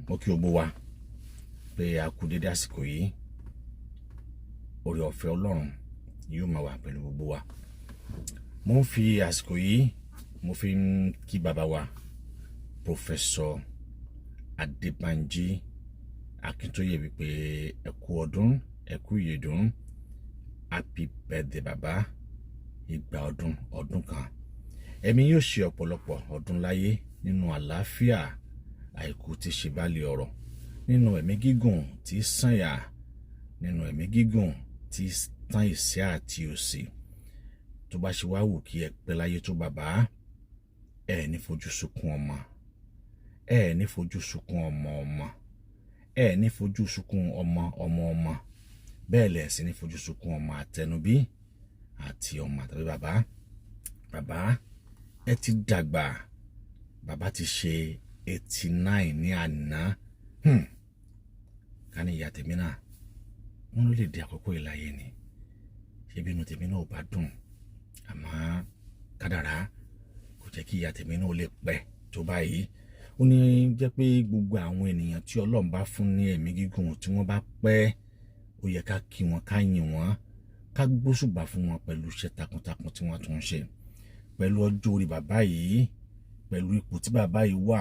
mo kí gbogbo wa pé a kú dédé àsìkò yìí. Oore ọ̀fẹ́ Ọlọ́run yóò máa wà pẹ̀lú gbogbo wa. Mo ń fi àsìkò yìí mo fi ń kí bàbá wa Professor Adebanji Akintoye wípé ẹ kú ọdún, ẹ kú ìyèdún, happy birthday bàbá, ìgbà ọdún kan. Ẹ̀mí yóò ṣe ọ̀pọ̀lọpọ̀ ọdún láyé nínú àlàáfíà, àìkú tí ṣe bálẹ̀ ọ̀rọ̀, nínú ẹ̀mí gígùn tí sànyà, nínú ẹ̀mí gígùn tí tán ìṣẹ́ àti òṣì. Tó bá ṣe wá wù kí ẹ pẹ́ láyé tó bàbá, ẹ ní fojú sunkún ọmọ, ẹ ní fojú sunkún ọmọ, ẹ ní fojú sunkún ọmọ, bẹ́ẹ̀ lẹ̀ sì ní fojú sunkún ọmọ àtẹnubí àti ọmọ àtàbí bàbá ẹ ti dàgbà, bàbá ti ṣe 89 ní àná. Ká ní ìyá tèmi náà wọn ló lè di àkókò ìláyé ni, ṣé bínú tèmi náà ò bá dùn, àmọ́ kádàrá kò jẹ́ kí ìyá tèmi náà lè pẹ́ tó báyìí. Ó ní jẹ́ pé gbogbo àwọn ènìyàn tí Ọlọ́run bá fún ní ẹ̀mí gígùn tí wọ́n bá pẹ́, ó yẹ ká kí wọn, ká yìn wọn, ká gbóṣùbà fún wọn pẹ̀lú iṣẹ́ takuntakun tí wọ́n tún ń ṣe. Pẹ̀lú ọjọ́ orí bàbá yìí, pẹ̀lú ipò tí bàbá yìí wà,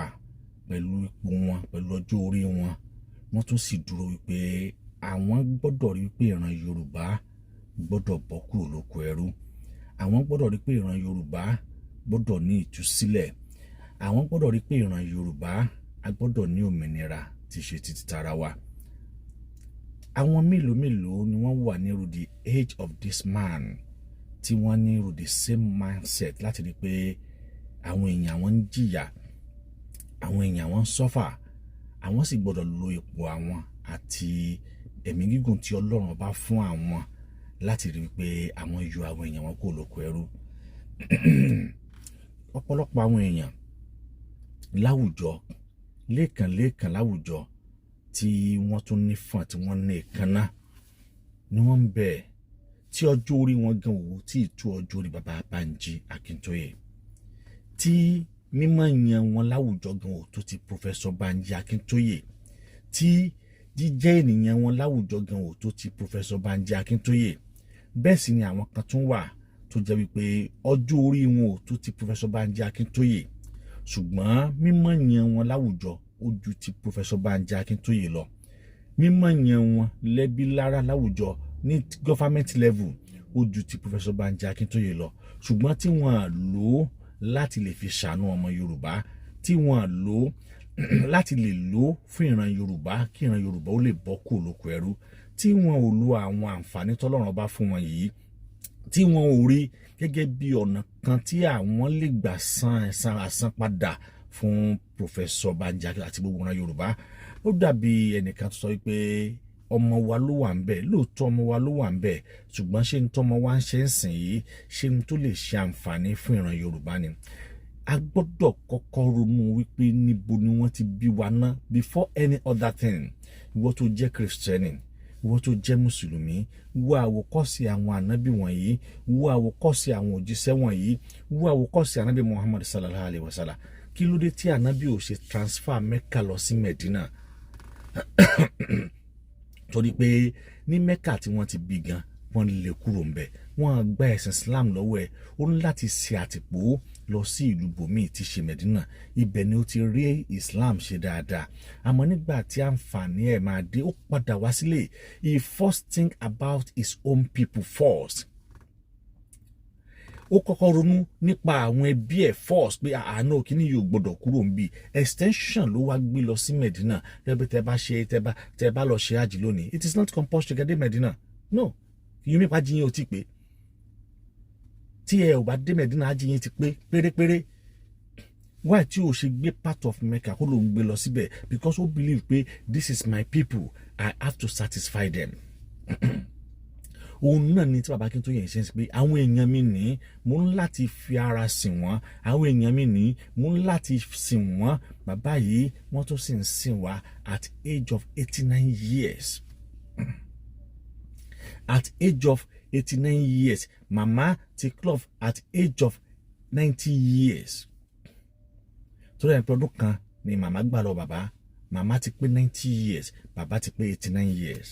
pẹ̀lú ipò wọn, pẹ̀lú ọjọ́ orí wọn, wọ́n tún sì dúró wípé àwọn gbọ́dọ̀ rí pé ìran Yorùbá gbọ́dọ̀ bọ́ kúrò lóko ẹrú. Àwọn gbọ́dọ̀ rí pé ìran Yorùbá gbọ́dọ̀ ní ìtúsílẹ̀. Àwọn gbọ́dọ̀ rí pé ìran Yorùbá a gbọ́dọ̀ ní òmìnira tí ṣe títí tara wa. Àwọn mélòó ni wọ́n wà ní irú the age of this man tí wọ́n ní irú the same mindset láti rí pé àwọn èèyàn wọn ń jìyà, àwọn èèyàn wọn ń suffer, àwọn sì gbọ́dọ̀ lo ipò àwọn àti ẹ̀mí gígùn tí Ọlọ́run bá fún àwọn láti rí pé àwọn yọ àwọn èèyàn wọn kúrò lóko ẹrú. Ọ̀pọ̀lọpọ̀ àwọn èèyàn láwùjọ, lẹ́ẹ̀kan láwùjọ tí wọ́n tún ní fún àti wọ́n ní ìkànnà ni wọ́n ń bẹ tí ọjọ́ orí wọn gan wò tí ìtú ọjọ́ orí bàbá Banji Akintoye, tí mímọ̀ yan wọn láwùjọ gan wò tó ti Professor Banji Akintoye, tí jíjẹ́ ènìyàn wọn láwùjọ gan wò tó ti Professor Banji Akintoye. Bẹ́ẹ̀ sì ni àwọn kan tún wà tó jẹ́ wípé ọjọ́ orí wọn ò tó ti Professor Banji Akintoye, ṣùgbọ́n mímọ̀ yan wọn láwùjọ ó ju ti Professor Banji Akintoye lọ. Mímọ̀ yan wọn lẹ́bí lára láwùjọ ní government level ó ju ti Professor Banji Akintoye lọ. Ṣùgbọ́n tí wọ́n lò ó láti lè fi ṣàánú ọmọ Yorùbá, tí wọ́n lò ó láti lè lò ó fún ìran Yorùbá kí ìran Yorùbá ó lè bọ́ kúrò lóko ẹrú, tí wọ́n ò lo àwọn àǹfààní tọ́lọ́run bá fún wọn yìí, tí wọ́n ò rí gẹ́gẹ́ bí ọ̀nà kan tí àwọn lè gbà san padà fún Professor Banji àti gbogbo ìran Yorùbá. Ó dàbí ẹnìkan tó sọ wípé ọmọ wa ló wà ń bẹ̀, lóòótọ́ ọmọ wa ló wà ń bẹ̀, ṣùgbọ́n ṣé n tọ́mọ wa ń ṣe ń sìn yìí, ṣé n tó lè ṣe àǹfààní fún ìran Yorùbá ni? A gbọ́dọ̀ kọ́kọ́ ronú wípé níbo ni wọ́n ti bí wa ná before any other thing. Ìwọ tó jẹ́ Kristẹni, ìwọ tó jẹ́ Mùsùlùmí, wo àwòkọ́ṣe àwọn ànábì wọ̀nyí, wo àwòkọ́ṣe àwọn òjíṣẹ́ wọ̀nyí, wo àwòkọ́ṣe ànábì Muhammad sallallahu alaihi wasallam. Kí ló dé tí ànábì ò ṣe transfer Mecca lọ sí Medina? Torí pé ní Mecca tí wọ́n ti bí gan, wọ́n lè kúrò ń bẹ̀, wọ́n gba ẹ̀sìn Islam lọ́wọ́ ẹ̀, ó ní láti ṣe àtìpó lọ sí ìlú bòmíì tí ṣe Medina. Ibẹ̀ ni ó ti rí Islam ṣe dáadáa. Àmọ́ nígbà tí àǹfààní ẹ̀ máa dé, ó padà wá sílé. He first think about his own people first. Ó kọ́kọ́ ronú nípa àwọn ẹbí ẹ̀ first pé àánú kìíní yóò gbọ́dọ̀ kúrò ń bí. Extension ló wá gbé lọ sí Medina. Tẹ́ bá lọ ṣe hajj lónìí, it is not compulsory to get Medina. No, yomi pa jiyan ó ti pé. Tí ẹ ò bá dé Medina, hajj yín ti pé pérépéré. Why tí o ṣe gbé part of Mecca kó ló ń gbé lọ síbẹ̀? Because ó believe pé this is my people, I have to satisfy them. Òun náà ni tí bàbá Akintoye ṣe ń sọ pé àwọn èèyàn mi ní mo ń láti fi ara sìn wọ́n, àwọn èèyàn mi ní mo ń láti sìn wọ́n. Bàbá yìí wọ́n tún sì ń sìn wá at age of 89 years. At age of 89 years, màmá ti clove at age of 90 years. Tó dẹ̀ pé ọdún kan ni màmá gbà lọ bàbá, màmá ti pé 90 years bàbá ti pé 89 years.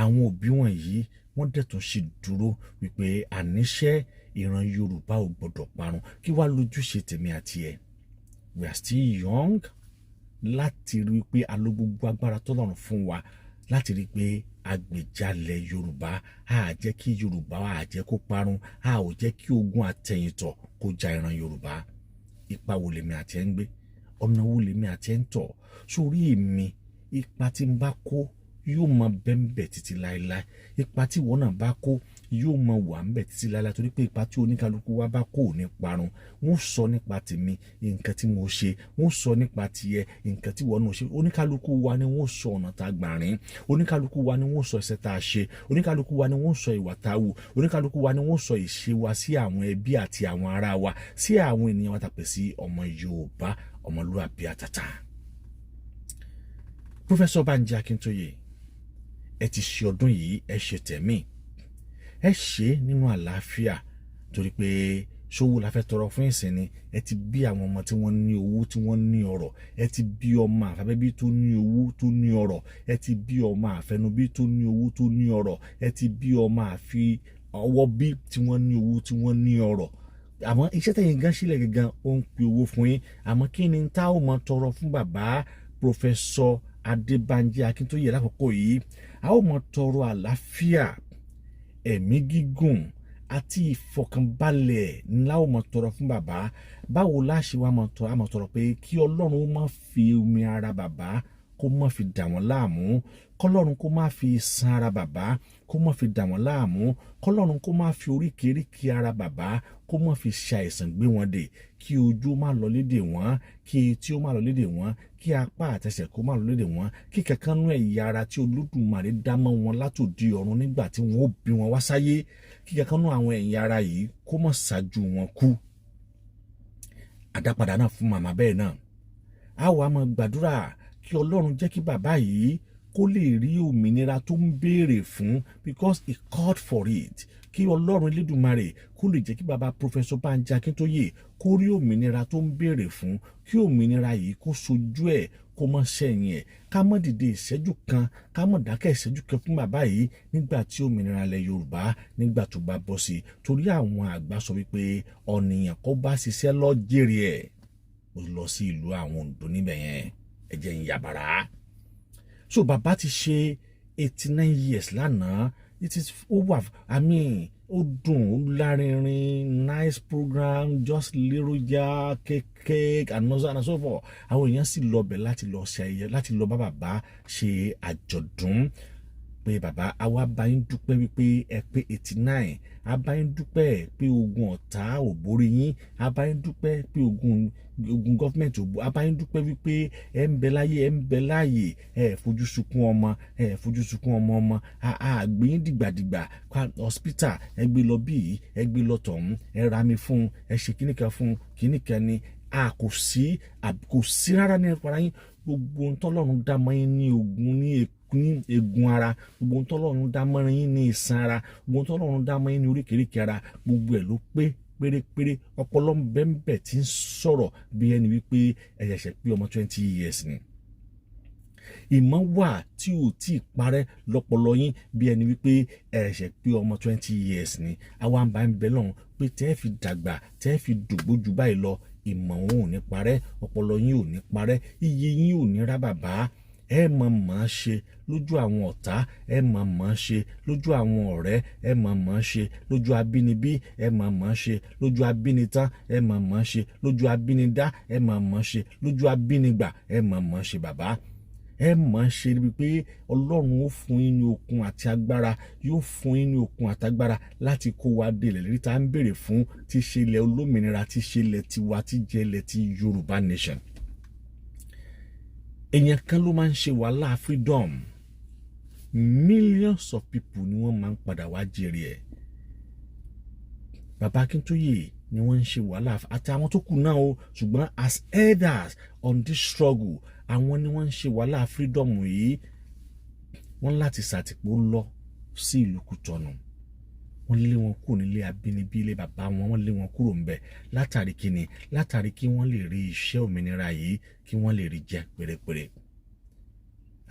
Àwọn òbí wọ̀nyí wọ́n dẹ̀tún sì dúró wípé àníṣe ìran Yorùbá ò gbọdọ̀ parun. Kí wá lójúṣe tèmi àti ẹ? We are still young láti rí pé a lo gbogbo agbára tọ́lọ́run fún wa láti rí pé agbèjalẹ̀ Yorùbá, a jẹ́ kí Yorùbá a jẹ́ kó parun, a ò jẹ́ kí ogun àtẹ̀yìntọ̀ kó ja ìran Yorùbá. Ipa wo lèmi àti ẹ ń gbé? Ọ̀nà wo lèmi àti ẹ ń tọ̀? Sórí èmi, ipa tí n bá kó yóò máa bẹ́ńbẹ̀ títí láéláé. Ipa tí ìwọ náà bá kó yóò máa wà ńbẹ̀ títí láéláé, torí pé ipa tí oníkálukú wa bá kó ò ní parun. Wọ́n sọ nípa tèmi nǹkan tí mo ṣe, wọ́n sọ nípa tiẹ̀ nǹkan tí ìwọ náà ṣe. Oníkálukú wa ni wọ́n sọ ọ̀nà tá a gbà rìn, oníkálukú wa ni wọ́n sọ iṣẹ́ tá a ṣe, oníkálukú wa ni wọ́n sọ ìwà tá a wù, oníkálukú wa ni wọ́n sọ ìṣe wa sí àwọn ẹbí àti àwọn ará wa, sí àwọn ènìyàn wa tàpẹ́ sí ọmọ Yorùbá, ọmọlúwàbí àtàtà. Professor Banji Akintoye, ẹ ti ṣe ọdún yìí, ẹ ṣe tẹ̀mí, ẹ ṣe nínú àlàáfíà, torí pé ṣòwò la fẹ́ tọrọ fún ìsìn ni. Ẹ ti bí àwọn ọmọ tí wọ́n ní owó, tí wọ́n ní ọrọ̀. Ẹ ti bí ọmọ àfẹ́bí tó ní owó, tó ní ọrọ̀. Ẹ ti bí ọmọ àfẹnubí tó ní owó, tó ní ọrọ̀. Ẹ ti bí ọmọ àfi ọwọ́ bí tí wọ́n ní owó, tí wọ́n ní ọrọ̀. Àmọ́ iṣẹ́ tẹ̀yìn gan sílẹ̀ gangan ó ń pe owó fún yín. Àmọ́ kí ni tá ò mọ tọrọ fún bàbá Professor Adebanji Akintoye lákòókò yìí? A ó mọ tọrọ àlàáfíà, ẹ̀mí gígùn àti ìfọ̀kànbalẹ̀ ńlá ó mọ tọrọ fún bàbá. Báwo la ṣe wá mọ tọrọ? A mọ tọrọ pé kí Ọlọ́run ó má fi omi ara bàbá kó má fi dà wọ́n láàmú, kọ́lọ́run kó má fi iṣan ara bàbá kó má fi dà wọ́n láàmú, kọ́lọ́run kó má fi oríkèéríkèé ara bàbá kó má fi ṣàìsàn gbé wọn dè, kí ojú má lọ lédè wọ́n, kí etí ó má lọ lédè wọ́n, kí apá àtẹsẹ̀ kó má lọ lédè wọ́n, kí kankan nú ẹ̀yà ara tí Olódùmarè dá mọ́ wọn látòdì ọ̀run nígbà tí wọ́n ó bí wọn wá sáyé, kí kankan nú àwọn ẹ̀yà ara yìí kó má ṣáájú wọn kú. Àdápadà náà fún màmá bẹ́ẹ̀ náà. A wá máa gbàdúrà kí Ọlọ́run jẹ́ kí bàbá yìí kó lè rí òmìnira tó ń béèrè fún, because he called for it. Kí Ọlọ́run Elédùmarè kó lè jẹ́ kí bàbá Professor Banji Akintoye kó rí òmìnira tó ń béèrè fún, kí òmìnira yìí kó sojú ẹ̀, kó má ṣẹ̀yìn ẹ̀. Ká má dìde ìṣẹ́jú kan, ká má dákẹ́ ìṣẹ́jú kan fún bàbá yìí nígbà tí òmìnira ilẹ̀ Yorùbá nígbà tó bá bọ́ sí. Torí àwọn àgbà sọ wípé ọ̀nìyàn kó bá ṣiṣẹ́ lọ jèrè ẹ̀. Ó lọ sí ìlú àwọn Oǹdó níbẹ̀ yẹn, ẹ jẹ́ n yàbàrá. So bàbá ti ṣe 89 years lánàá. It is over. I mean, ó dùn, ó lárinrin, nice program, just léròjà, cake and so forth. Àwọn èèyàn sì lọ bẹ̀ láti lọ ṣe ayẹyẹ, láti lọ bá bàbá ṣe àjọ̀dún. Pé bàbá, àwa bá yín dúpẹ́ wípé ẹ pé 89. A bá yín dúpẹ́ pé ogun ọ̀tá ò borí yín. A bá yín dúpẹ́ pé ogun gọ́fìmẹ̀ntì ò borí. A bá yín dúpẹ́ wípé ẹ ń bẹ láyé, ẹ ń bẹ láàyè, ẹ fojú sunkún ọmọ, ẹ fojú sunkún ọmọ. A gbé yín dìgbàdìgbà hospital, ẹ gbé lọ bí, ẹ gbé lọ tọ̀hún, ẹ ra mi fún, ẹ ṣe kíníkan fún, kíníkan ni. Kò sí rárá ní ẹ̀fọ́ ara yín. Gbogbo ohun tọ́lọ́run dá mọ́ yín ní ogun, ní egun ara, gbogbo ohun tọ́lọ́run dá mọ́ yín ní iṣan ara, gbogbo ohun tọ́lọ́run dá mọ́ yín ní oríkèéríkèé ara, gbogbo ẹ̀ ló pé pérépéré. Ọpọlọ bẹ́ẹ̀ tí ń sọ̀rọ̀ bí ẹni wípé ẹ ṣẹ̀ṣẹ̀ pé ọmọ 20 years ni. Ìmọ̀ wà tí ò tí ì parẹ́ lọ́pọlọ yín bí ẹni wípé ẹ ṣẹ̀ṣẹ̀ pé ọmọ 20 years ni. Àwa ń bá ń bẹ lọ́hùn pé tẹ́ fi dàgbà, tẹ́ fi dògbó jù báyìí lọ. Ìmọ̀ wọn ò ní parẹ́, ọpọlọ yín ò ní parẹ́, iye yín ò ní rá bàbá. Ẹ máa ṣe lójú àwọn ọ̀tá, ẹ máa ṣe lójú àwọn ọ̀rẹ́, ẹ máa ṣe lójú abínibí, ẹ máa ṣe lójú abínitán, ẹ máa ṣe lójú abínidá, ẹ máa ṣe lójú abínigbà, ẹ máa ṣe bàbá. Ẹ máa ṣe wípé Ọlọ́run ó fún yín ní okun àti agbára, yóò fún yín ní okun àti agbára láti kó wa dé ilẹ̀ lérí tá à ń béèrè fún, tí ṣe ilẹ̀ olómìnira, tí ṣe ilẹ̀ tiwa, tí jẹ́ ilẹ̀ ti Yorùbá nation. Èèyàn kan ló máa ń ṣe wàhálà freedom. Millions of people ni wọ́n máa ń padà wá jèrè ẹ̀. Bàbá Akintoye ni wọ́n ń ṣe wàhálà àti àwọn tó kù náà o, ṣùgbọ́n as elders on this struggle, àwọn ni wọ́n ń ṣe wàhálà freedom yìí. Wọ́n láti ṣàtìpó lọ sí ìlú Kútọ̀nù. wọ́n lé wọn kúrò nílé abínibí ilé bàbá wọn, wọ́n lé wọn kúrò ńbẹ̀ látàrí kíni, látàrí kí wọ́n lè rí iṣẹ́ òmìnira yìí, kí wọ́n lè rí jẹ pérépéré.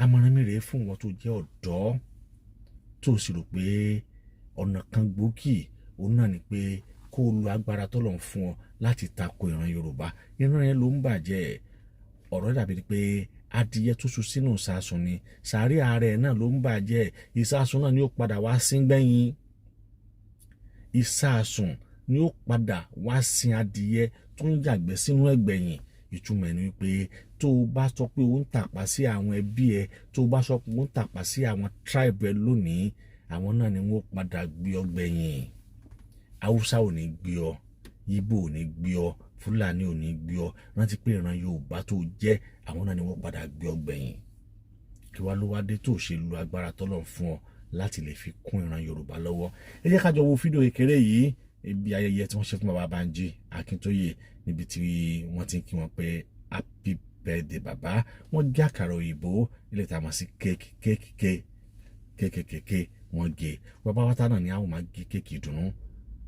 Àmọ̀ràn mi rèé fún wọn tó jẹ́ ọ̀dọ́ tó sì rò pé ọ̀nà kan gbòógì òun náà ni pé kó o lo agbára t'Ọlọ́run fún ọ láti tako ìran Yorùbá. Ìran yẹn ló ń bàjẹ́. Ọ̀rọ̀ dàbí pé adìyẹ tó sùn sínú ìsasùn ni, sàárè ààrẹ náà ló ń bàjẹ́. Ìsasùn náà ni ó padà wá sí gbẹ̀yìn. Ìsasùn ni ó padà wá sin adìyẹ tó ń yàgbẹ́ sínú ẹ̀gbẹ̀yìn. Ìtumọ̀ ẹ̀ ni wípé tó o bá sọ pé o ń tàpá sí àwọn ẹbí ẹ, tó o bá sọ pé o ń tàpá sí àwọn tribe ẹ lónìí, àwọn náà ni wọ́n padà gbé ọ gbẹ̀yìn. Haúsá ò ní gbé ọ, Ìgbò ò ní gbé ọ, Fúlàní ò ní gbé ọ. Rántí pé ìran Yorùbá tó jẹ́, àwọn náà ni wọ́n padà gbé ọ gbẹ̀yìn. Kí wá ló wá dé tó ṣe lo agbára t'Ọlọ́run fún ọ láti lè fi kún ìran Yorùbá lọ́wọ́? Ẹ jẹ́ ká jọ wo fídíò kékeré yìí, ibi ayẹyẹ tí wọ́n ṣe fún bàbá Banji Akintoye, níbi tí wọ́n ti ń kí wọn pé happy birthday bàbá. Wọ́n gé àkàrà òyìnbó, ilé tá a mọ̀ sí kéèkì wọ́n gé. Bàbá wa náà ni a ó máa gé kéèkì ìdùnnú,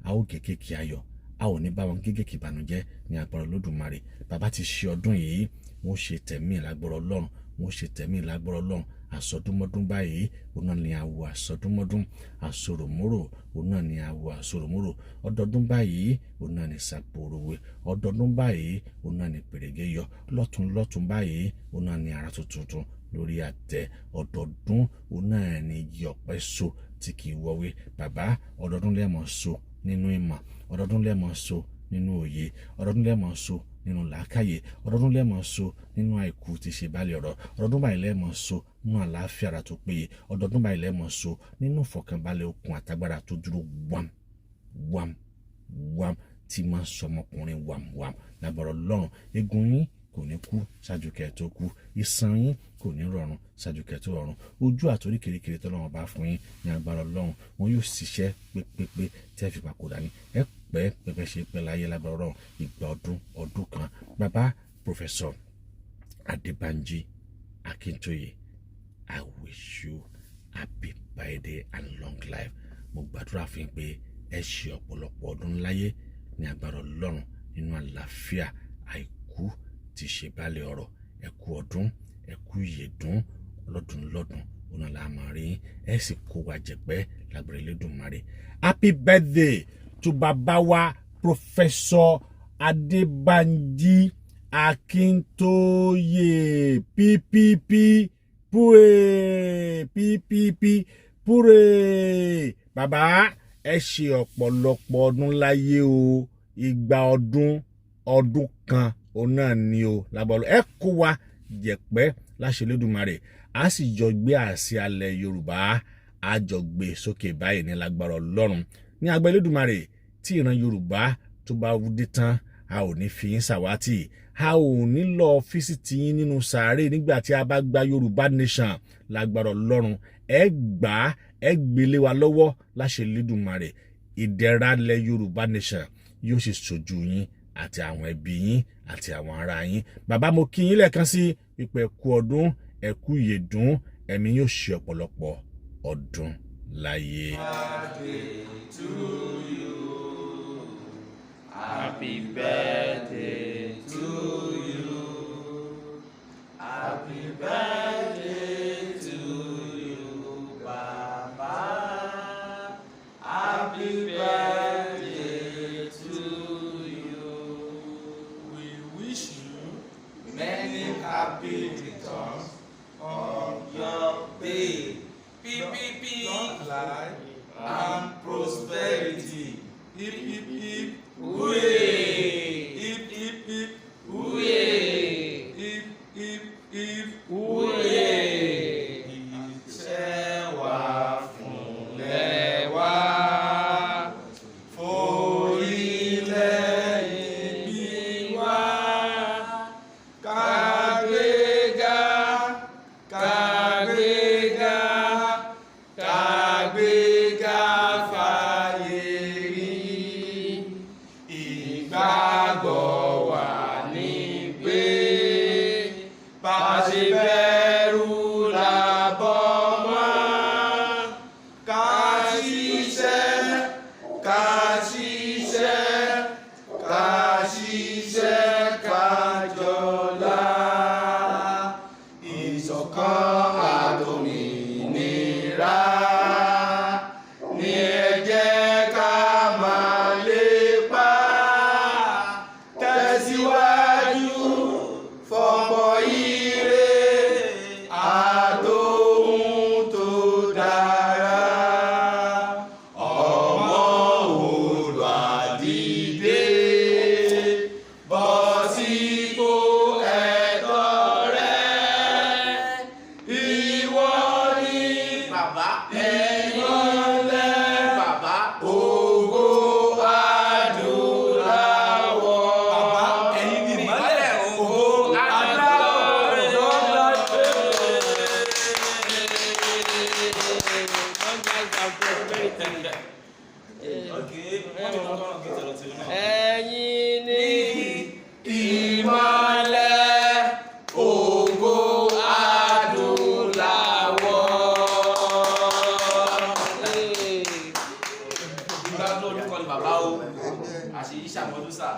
a ó gé kéèkì ayọ̀, a ò ní bá wọn gé kéèkì ìbànújẹ́ ní agbára Olódùmarè. Bàbá ti ṣe ọdún yìí, wọ́n ṣe tẹ̀mí lágbára Ọlọ́run, wọ́n ṣe tẹ̀mí lágbára Ọlọ́run. Àsọdúnmọ́dún báyìí òun náà ni àwọ̀ àsọdúnmọ́dún, àsoròmórò òun náà ni àwọ̀ àsoròmórò. Ọdọọdún báyìí òun náà ni sàpòròwé, ọdọọdún báyìí òun náà ni pèrègé yọ, lọ́tún báyìí òun náà ni ara tuntun lórí àtẹ. Ọdọọdún òun náà ni igi ọ̀pẹ so tí kì í wọ́wé. Bàbá, ọdọọdún lẹ́mọ̀ so nínú ìmọ̀, ọdọọdún lẹ́mọ̀ so nínú òye, ọdọọdún lẹ́mọ̀ so nínú làákàyè, ọdọọdún lẹ́mọ̀ so nínú àìkú tí ṣe bálẹ̀ ọ̀rọ̀, ọdọọdún báyìí lẹ́mọ̀ so nínú àlàáfíà ara tó péye, ọdọọdún báyìí lẹ́mọ̀ so nínú ìfọ̀kànbalẹ̀ okun àtagbára tó dúró wám tí máa ń sọmọkùnrin wám lágbára Ọlọ́run. Egun yín kò ní kú ṣáájú kẹ́ tó kú, ìsan yín kò ní rọrùn ṣáájú kẹ́ tó rọrùn. Ojú àtòrí kèrèkèrè t'Ọlọ́run bá fún yín ní agbára Ọlọ́run, wọn yóò ṣiṣẹ́ pépépé tẹ́ fi papòdà ní. Ẹ pẹ́ pẹ́pẹ́ ṣe pẹ́ láyé lágbára Ọlọ́run, ìgbà ọdún kan. Bàbá Professor Adebanji Akintoye, I wish you happy birthday and long life. Mo gbàdúrà fún yín pé ẹ ṣe ọ̀pọ̀lọpọ̀ ọdún láyé ní agbára Ọlọ́run nínú àlàáfíà àìkú tí ṣe bálẹ̀ ọ̀rọ̀. Ẹ kú ọdún, ẹ kú ìyèdún, lọ́dún ọ̀nà la máa rí, ẹ sì kó wa jẹ̀pẹ́ lágbára Elédùmarè. Happy birthday to bàbá wa Professor Adebanji Akintoye. PPP pure, PPP pure. Bàbá, ẹ ṣe ọ̀pọ̀lọpọ̀ ọdún láyé o. Ìgbà ọdún kan òun náà ni o lábọ́lọ́. Ẹ kó wa jẹ̀pẹ́ láṣẹ Elédùmarè. A sì jọ gbé àsíá alẹ̀ Yorùbá, a jọ gbé sókè báyìí ní lágbára Ọlọ́run ní agbára Elédùmarè. Tí ìran Yorùbá tó bá dé tán, a ò ní fi yín ṣàwátì, a ò ní lọ físítì yín nínú sàárè nígbà tí a bá gba Yorùbá nation lágbára Ọlọ́run. Ẹ gbà, ẹ gbélé wa lọ́wọ́ láṣẹ Elédùmarè. Ìdẹ̀ra lẹ̀ Yorùbá nation yóò sì ṣojú yín àti àwọn ẹbí yín àti àwọn ará yín. Bàbá, mo kí yín lẹ́ẹ̀kan sí ipò ẹ kú ọdún, ẹ kú ìyèdún, ẹ̀mí yóò ṣe ọ̀pọ̀lọpọ̀ ọdún láyé. Birthday to you. Happy birthday to you. Happy birthday to you, Baba. Happy birthday to you. We wish you many happy returns on your day. PPP, long life and prosperity. Hip hip hip, hooray! Hip hip hip, hooray! Hip hip hip, hooray! Iṣẹ́ wa fúnlẹ̀ wa, forílẹ̀ ìbí wa, kàgbéga, kàgbéga, kàgbéga fàyè rí. Ìgbàgbọ́ wa ní pé bá ṣe bẹ̀rù làbọ̀ mọ́, ká ṣiṣẹ́ ìṣọ̀kan àtòmìnira ni ẹ jẹ́ ká máa lépa tẹ̀síwájú fọ́pọ̀ ire àtòhun tó dára. Ọmọ Oòduà dìde bọ́ sípò ẹ̀tọ́ rẹ. Ìwọ ni bàbá ìmọ́lẹ̀ bàbá ògo adúláwọ̀. Bàbá ẹ̀yin ni ìmọ́lẹ̀ ògo ẹ̀yin ni ìmọ́lẹ̀ ògo adúláwọ̀. Ìgbà tó olùkọ́ ni bàbá o, àṣeyí ṣàmọ́dún sáà.